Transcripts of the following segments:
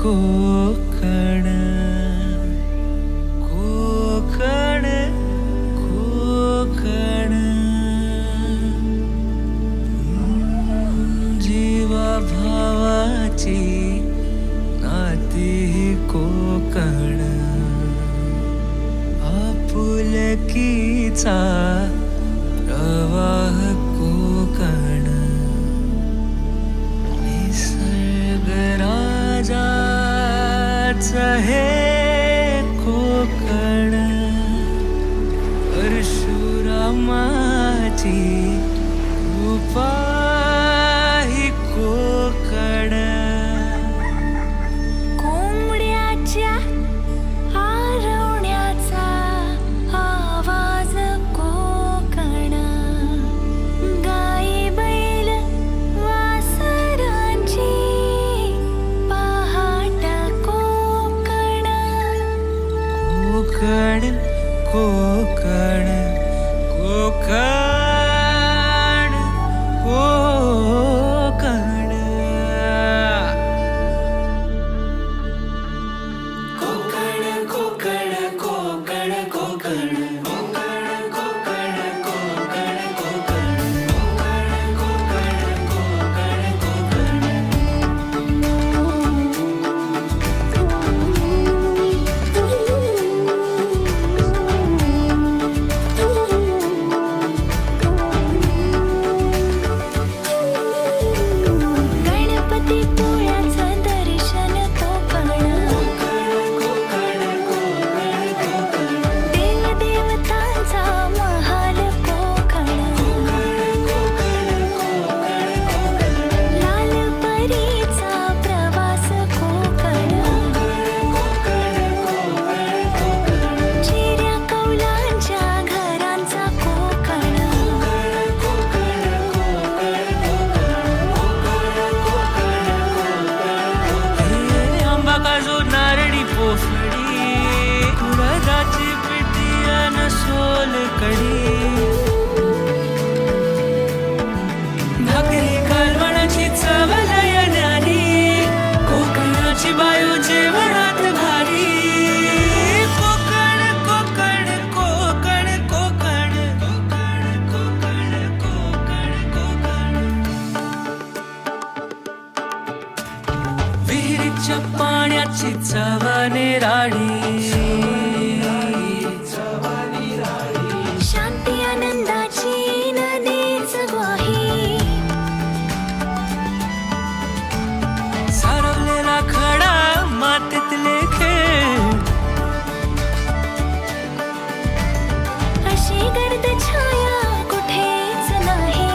कोकण कोकण कोकण जीवा भावाची नाती कोकण आपुलकीचा प्रवाह कोकण निसर्गराजाच हे कोकण परशुरामाची कृपा ही कोकण कोंबड्याच्या आरवण्याचा आवाज कोकण गाई बैल वासरांची पहाट कोकण कोकण कोकण कोकण कोकण कोकण कोकण कोकण कोकण गणपतीपुळ्याचं दर्शन कोकण देवदेवतांचा महाल कोकण लालपरीचा प्रवास कोकण चिऱ्या कौलांच्या घरांचा कोकण आंबा काजू नारळी पोफळी कुळदाची पिठी अन सोलकढी भाकरी कालवणाची चव लय न्यारी कोकणाची बायू जेवणात भारी कोकण कोकण कोकण कोकण कोकण कोकण कोकण विहिरीच्या पाण्याची चव निराळी शांती आनंदाची नदीच ग्वाही सारवलेला खडा मातीतले खेळ अशी गर्द छाया कुठेच नाही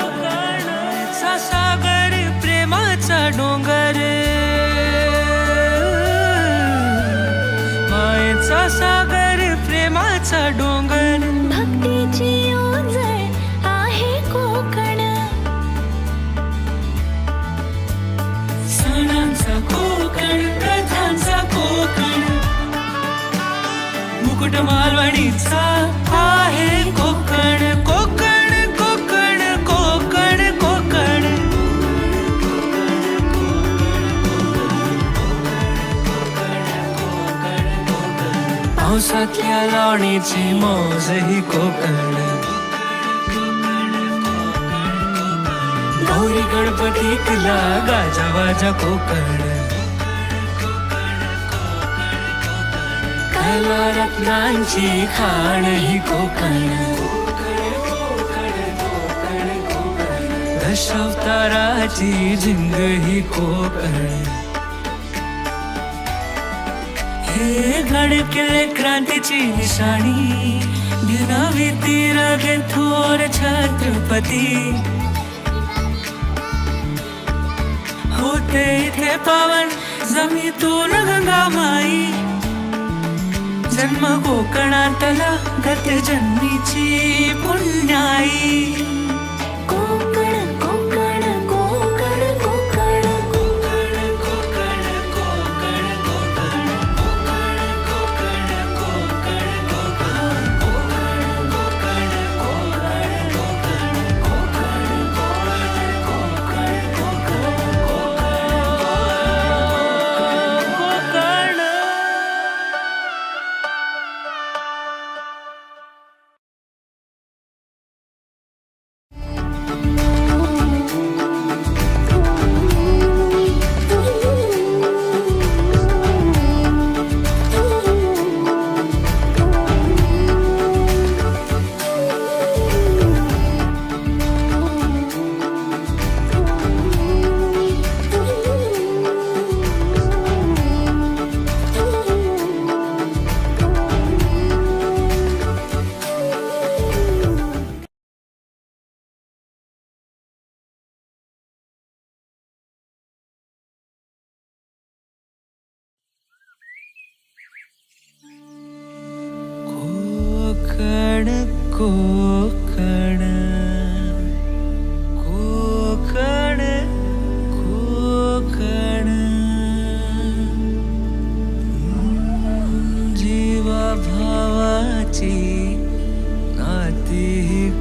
कोकणचा सागर प्रेमाचा डोंगर मायेचा सागर प्रेमाचा डोंगर भक्तीची ओंजळ आहे कोकण सणांचा कोकण प्रथांचा कोकण मुकुट मालवणीचा आहे कोकण कोकण कोकण कोकण कोकण पावसातल्या लावणीची मौज ही कोकण गौरी गणपतीतला गाजावाजा कोकण कला रत्नांची खाण ही कोकण दशावताराची झिंग ही कोकण हे गडकिल्ले क्रांतीची निशाणी गिरावी तीर थोर छत्रपती होते इथे पावन जमीतून गंगामाई जन्म कोकणातला गत जन्मीची पुण्याई कोकण कोकण कोकण कोकण कोकण कोकण कोकण कोकण कोकण कोकण कोकण कोकण कोकण कोकण जीवा भावाची नाती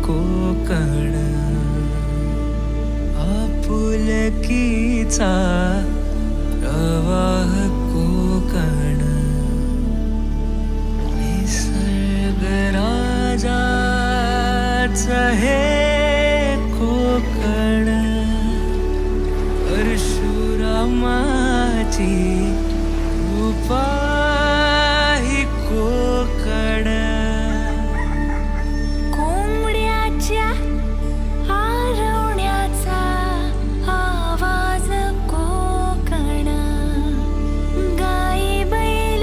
कोकण आपुलकीचा प्रवाह कोकण निसर्गराजाच हे कोकण परशुरामाची कृपा ही कोकण कोंबड्याच्या आरवण्याचा आवाज कोकण गाई बैल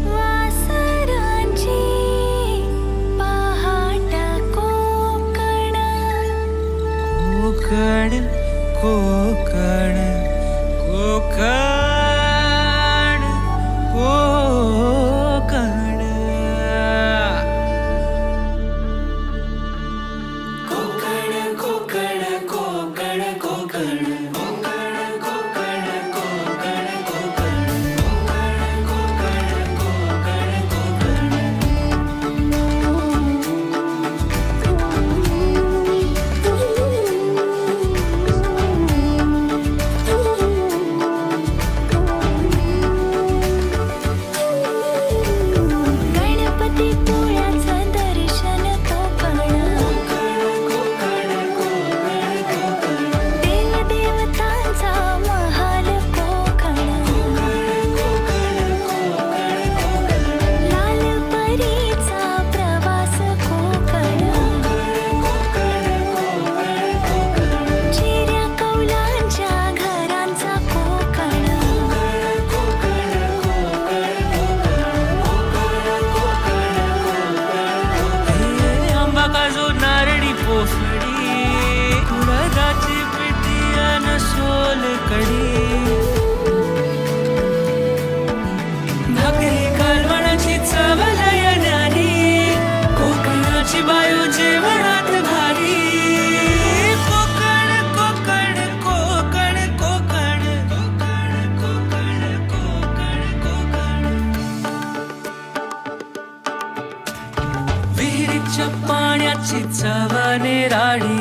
वासरांची पहाट कोकण कोकण कोकण कोकण कोकण कोकण कोकण कोकण कोकण गणपतीपुळ्याचं दर्शन कोकण देवदेवतांचा महाल कोकण लालपरीचा प्रवास कोकण चिऱ्या कौलांच्या घरांचा कोकण आंबा काजू नारळी पोफळी उडदाची पिठी अन सोलकढी भाकरी कालवणाची चव लय न्यारी कोकणाची बायू जेवणात भारी कोकण कोकण कोकण कोकण कोकण कोकण कोकण विहिरीच्या पाण्याची चव निराळी